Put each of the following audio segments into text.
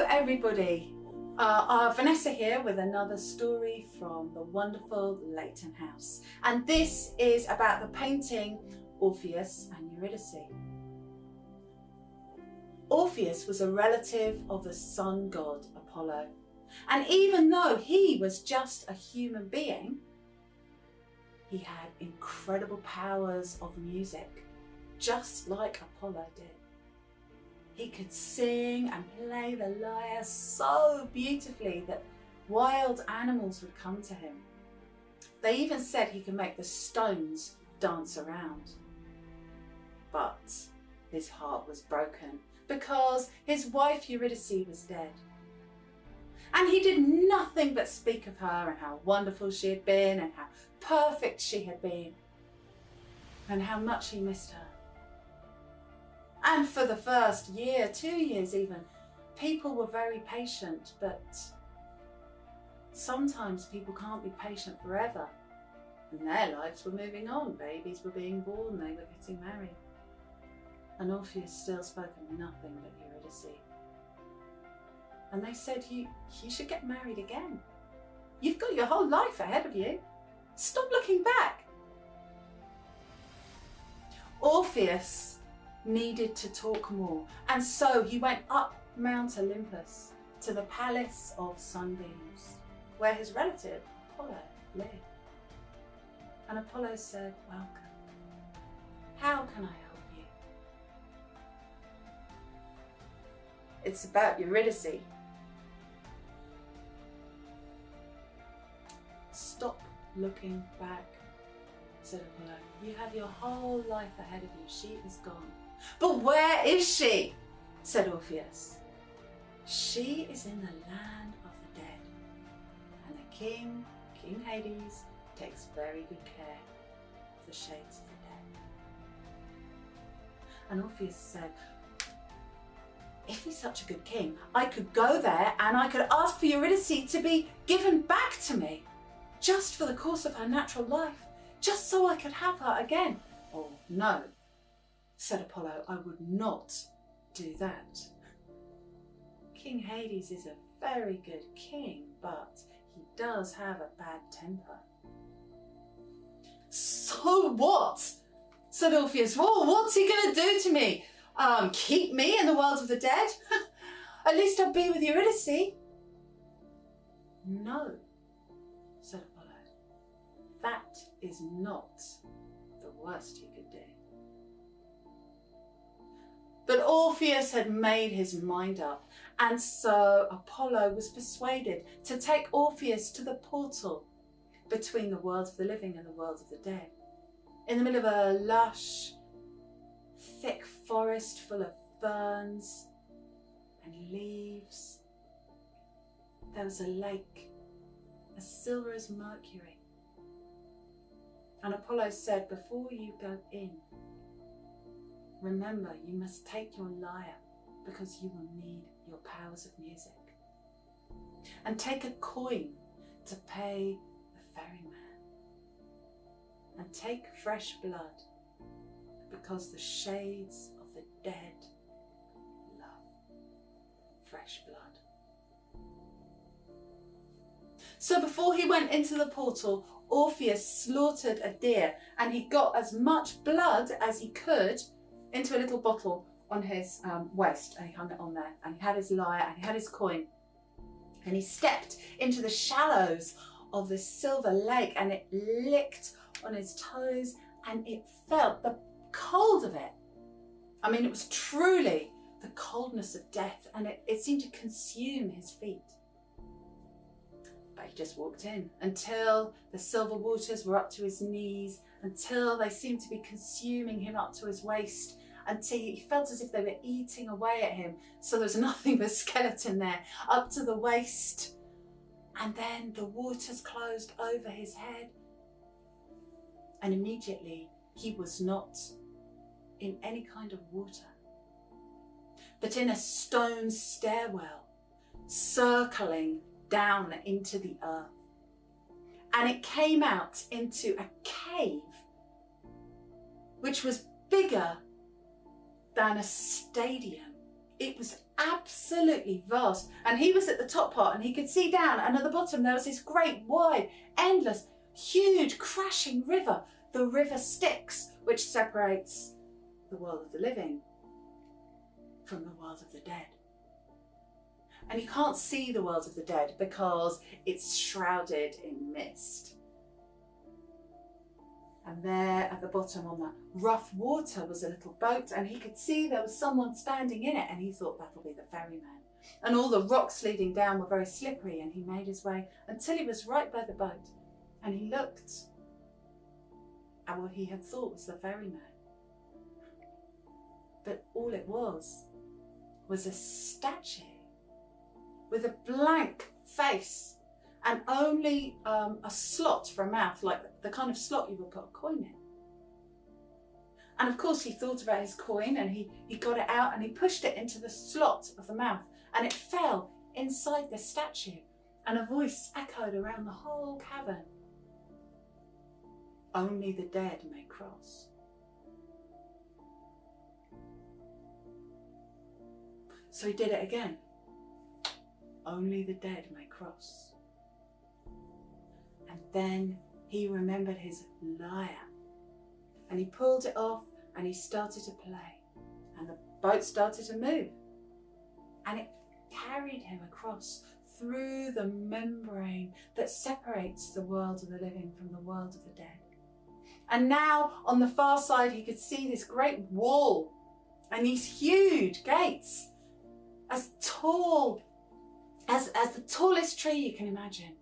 Hello everybody, Vanessa here with another story from the wonderful Leighton House, and this is about the painting Orpheus and Eurydice. Orpheus was a relative of the sun god Apollo, and even though he was just a human being, he had incredible powers of music, just like Apollo did. He could sing and play the lyre so beautifully that wild animals would come to him. They even said he could make the stones dance around. But his heart was broken because his wife Eurydice was dead. And he did nothing but speak of her and how wonderful she had been and how perfect she had been and how much he missed her. And for the first year, 2 years even, people were very patient, but sometimes people can't be patient forever. And their lives were moving on, babies were being born, they were getting married. And Orpheus still spoke of nothing but Eurydice. And they said, you should get married again. You've got your whole life ahead of you. Stop looking back. Orpheus needed to talk more, and so he went up Mount Olympus to the palace of sunbeams, where his relative Apollo lived. And Apollo said, "Welcome. How can I help you?" "It's about Eurydice." "Stop looking back," said Apollo. "You have your whole life ahead of you. She is gone." "But where is she?" said Orpheus. "She is in the land of the dead, and the King Hades, takes very good care of the shades of the dead." And Orpheus said, "If he's such a good king, I could go there and I could ask for Eurydice to be given back to me, just for the course of her natural life, just so I could have her again." "Oh no," said Apollo, "I would not do that. King Hades is a very good king, but he does have a bad temper." "So what?" said Orpheus. "Well, what's he going to do to me? Keep me in the world of the dead? At least I'll be with Eurydice." "No," said Apollo. "That is not the worst you could do." But Orpheus had made his mind up, and so Apollo was persuaded to take Orpheus to the portal between the world of the living and the world of the dead. In the middle of a lush, thick forest full of ferns and leaves, there was a lake, as silver as mercury. And Apollo said, "Before you go in, remember, you must take your lyre because you will need your powers of music. And take a coin to pay the ferryman. And take fresh blood because the shades of the dead love fresh blood." So before he went into the portal, Orpheus slaughtered a deer, and he got as much blood as he could into a little bottle on his waist, and he hung it on there, and he had his lyre and he had his coin, and he stepped into the shallows of this silver lake, and it licked on his toes, and it felt the cold of it. I mean, it was truly the coldness of death, and it seemed to consume his feet. But he just walked in until the silver waters were up to his knees, until they seemed to be consuming him up to his waist, until he felt as if they were eating away at him, so there was nothing but skeleton there, up to the waist. And then the waters closed over his head, and immediately he was not in any kind of water, but in a stone stairwell, circling down into the earth. And it came out into a cave, which was bigger than a stadium. It was absolutely vast. And he was at the top part and he could see down, and at the bottom there was this great, wide, endless, huge, crashing river, the River Styx, which separates the world of the living from the world of the dead. And you can't see the world of the dead because it's shrouded in mist. And there at the bottom on the rough water was a little boat, and he could see there was someone standing in it, and he thought that'll be the ferryman. And all the rocks leading down were very slippery, and he made his way until he was right by the boat, and he looked at what he had thought was the ferryman. But all it was a statue with a blank face and only a slot for a mouth, like the kind of slot you would put a coin in. And of course he thought about his coin, and he got it out and he pushed it into the slot of the mouth, and it fell inside the statue, and a voice echoed around the whole cavern. Only the dead may cross. So he did it again. Only the dead may cross. And then he remembered his lyre, and he pulled it off and he started to play, and the boat started to move, and it carried him across through the membrane that separates the world of the living from the world of the dead. And now on the far side he could see this great wall and these huge gates as tall as the tallest tree you can imagine.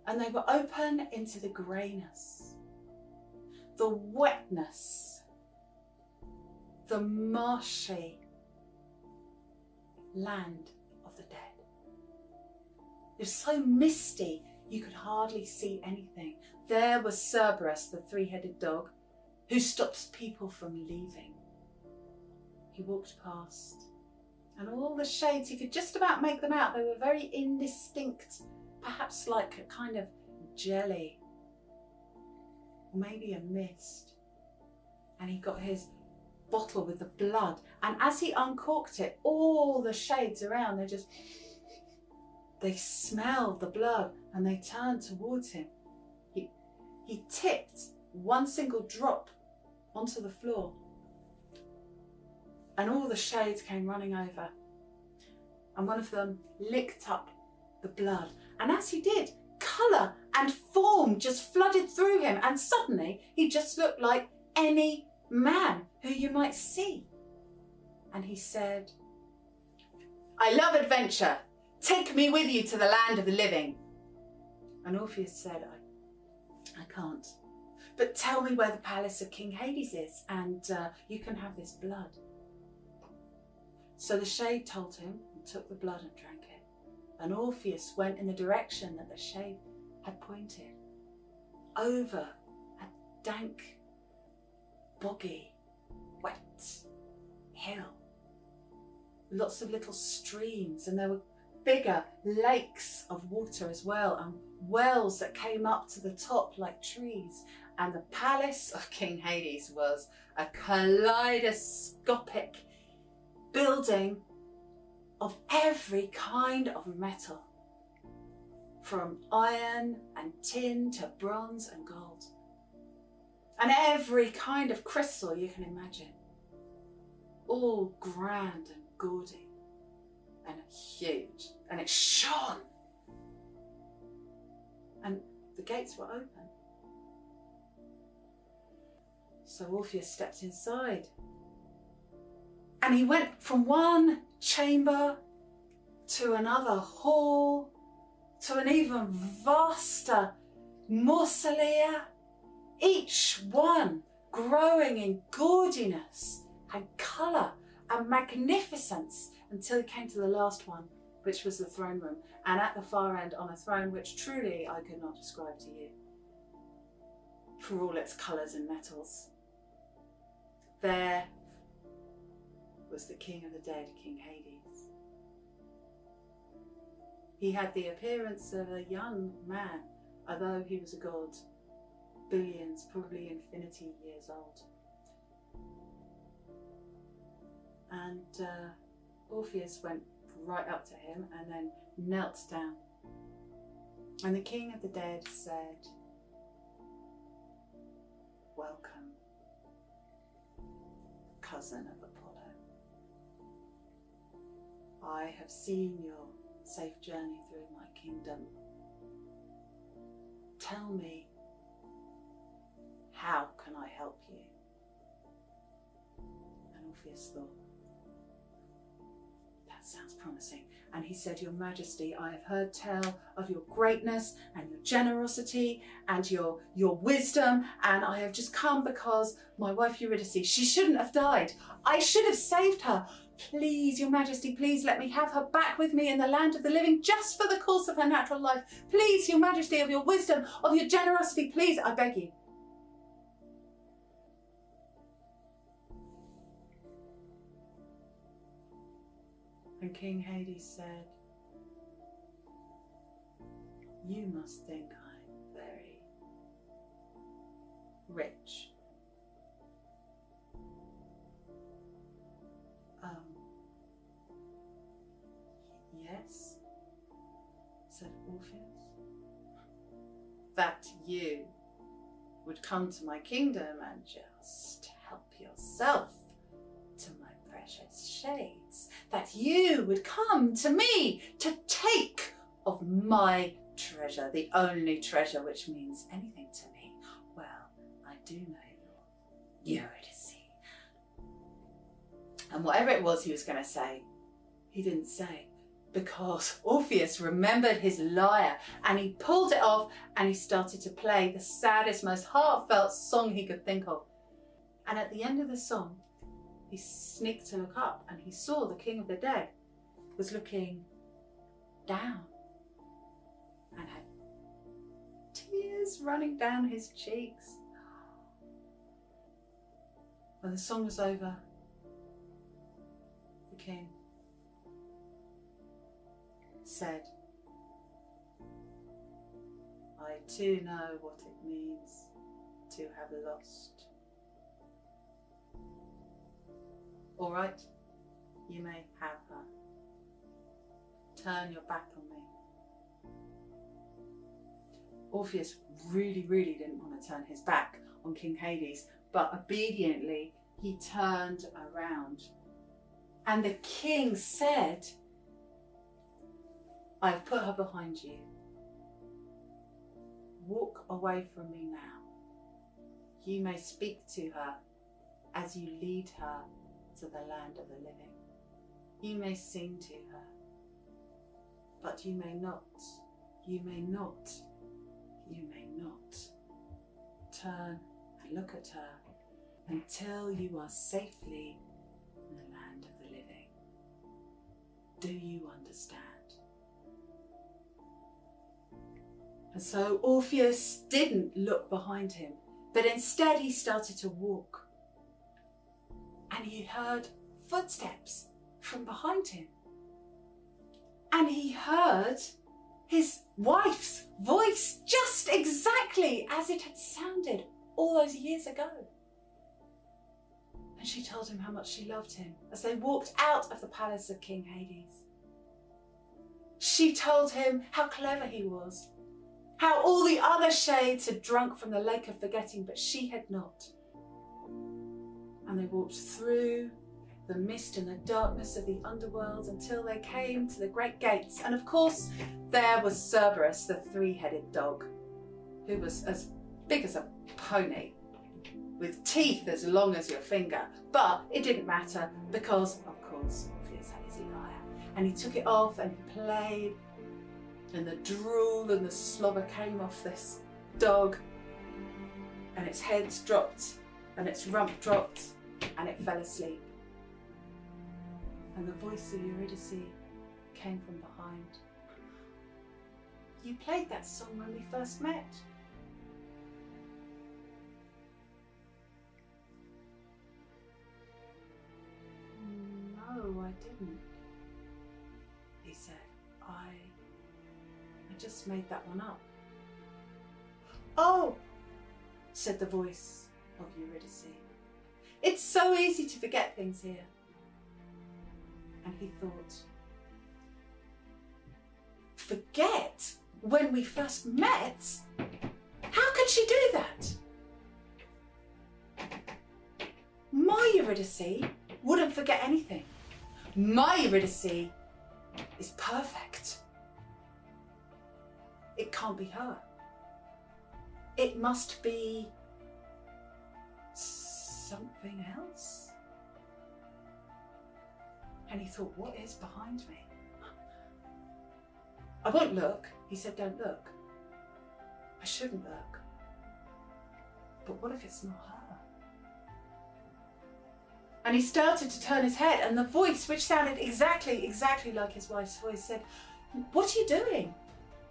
And they were open into the greyness, the wetness, the marshy land of the dead. It was so misty you could hardly see anything. There was Cerberus, the three-headed dog, who stops people from leaving. He walked past, and all the shades, he could just about make them out. They were very indistinct, perhaps like a kind of jelly, or maybe a mist. And he got his bottle with the blood, and as he uncorked it, all the shades around, they smelled the blood, and they turned towards him. He tipped one single drop onto the floor, and all the shades came running over, and one of them licked up the blood, and as he did, colour and form just flooded through him, and suddenly he just looked like any man who you might see. And he said, "I love adventure. Take me with you to the land of the living." And Orpheus said, I can't. But tell me where the palace of King Hades is, and you can have this blood. So the shade told him, and took the blood and drank it. And Orpheus went in the direction that the shade had pointed, over a dank, boggy, wet hill. Lots of little streams, and there were bigger lakes of water as well, and wells that came up to the top like trees. And the palace of King Hades was a kaleidoscopic building of every kind of metal, from iron and tin to bronze and gold, and every kind of crystal you can imagine, all grand and gaudy and huge, and it shone, and the gates were open. So Orpheus stepped inside, and he went from one chamber to another hall, to an even vaster mausolea, each one growing in gaudiness and colour and magnificence, until he came to the last one, which was the throne room, and at the far end on a throne which truly I could not describe to you, for all its colours and metals. There was the king of the dead, King Hades. He had the appearance of a young man, although he was a god, billions, probably infinity years old. And Orpheus went right up to him and then knelt down. And the king of the dead said, "Welcome, cousin of Apollo. I have seen your safe journey through my kingdom. Tell me, how can I help you?" And Orpheus thought, that sounds promising. And he said, "Your Majesty, I have heard tell of your greatness and your generosity and your wisdom, and I have just come because my wife Eurydice, she shouldn't have died. I should have saved her. Please, Your Majesty, please let me have her back with me in the land of the living just for the course of her natural life. Please, Your Majesty, of your wisdom, of your generosity, please, I beg you." And King Hades said, "You must think I'm very rich. Yes," said Orpheus, "that you would come to my kingdom and just help yourself to my precious shades, that you would come to me to take of my treasure, the only treasure which means anything to me. Well, I do know you're Eurydice." And whatever it was he was going to say, he didn't say, because Orpheus remembered his lyre and he pulled it off and he started to play the saddest, most heartfelt song he could think of. And at the end of the song, he sneaked to look up and he saw the king of the dead was looking down and had tears running down his cheeks. When the song was over, the king said, "I too know what it means to have lost. All right, you may have her. Turn your back on me." Orpheus really didn't want to turn his back on King Hades, but obediently he turned around. And the king said, "I've put her behind you. Walk away from me now. You may speak to her as you lead her to the land of the living. You may sing to her, but you may not turn and look at her until you are safely in the land of the living. Do you understand?" And so Orpheus didn't look behind him, but instead he started to walk. And he heard footsteps from behind him. And he heard his wife's voice just exactly as it had sounded all those years ago. And she told him how much she loved him as they walked out of the palace of King Hades. She told him how clever he was, how all the other shades had drunk from the lake of forgetting, but she had not. And they walked through the mist and the darkness of the underworld until they came to the great gates. And of course, there was Cerberus, the three-headed dog, who was as big as a pony, with teeth as long as your finger. But it didn't matter because, of course, Orpheus had his lyre. And he took it off and he played, and the drool and the slobber came off this dog, and its head dropped and its rump dropped and it fell asleep. And the voice of Eurydice came from behind. "You played that song when we first met." "No, I didn't," he said. I just made that one up." "Oh," said the voice of Eurydice. "It's so easy to forget things here. And he thought, forget when we first met? How could she do that? My Eurydice wouldn't forget anything. My Eurydice is perfect. It can't be her. It must be something else. And he thought, what is behind me? I won't look. He said, don't look. I shouldn't look. But what if it's not her? And he started to turn his head, and the voice, which sounded exactly like his wife's voice, said, what are you doing?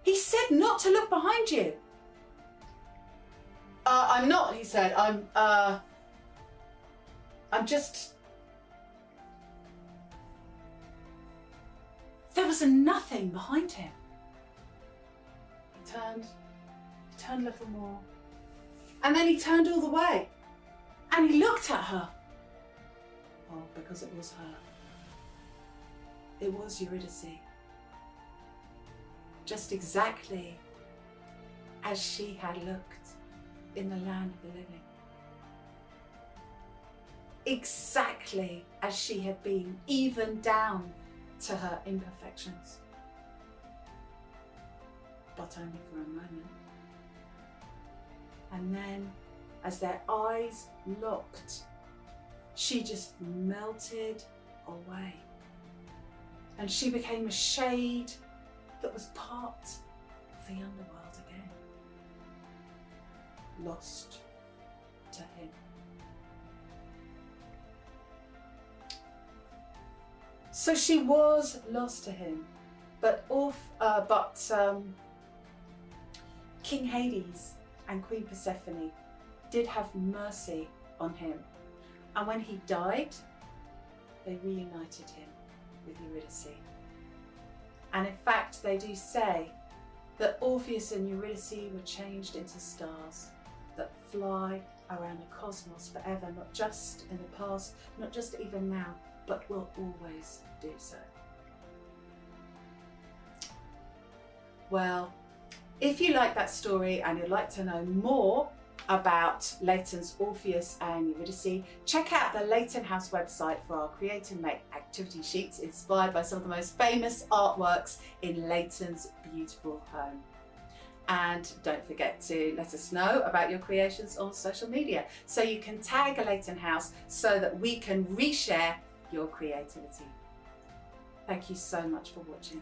He said not to look behind you. I'm not, he said. I'm just... There was a nothing behind him. He turned a little more, and then he turned all the way, and he looked at her. Oh, because it was her. It was Eurydice. Just exactly as she had looked in the land of the living. Exactly as she had been, even down to her imperfections. But only for a moment. And then, as their eyes locked, she just melted away. And she became a shade that was part of the underworld again. Lost to him. So she was lost to him, but King Hades and Queen Persephone did have mercy on him. And when he died, they reunited him with Eurydice. And in fact, they do say that Orpheus and Eurydice were changed into stars that fly around the cosmos forever, not just in the past, not just even now, but will always do so. Well, if you like that story and you'd like to know more about Leighton's Orpheus and Eurydice, check out the Leighton House website for our Create and Make activity sheets inspired by some of the most famous artworks in Leighton's beautiful home. And don't forget to let us know about your creations on social media so you can tag a Leighton House so that we can reshare your creativity. Thank you so much for watching.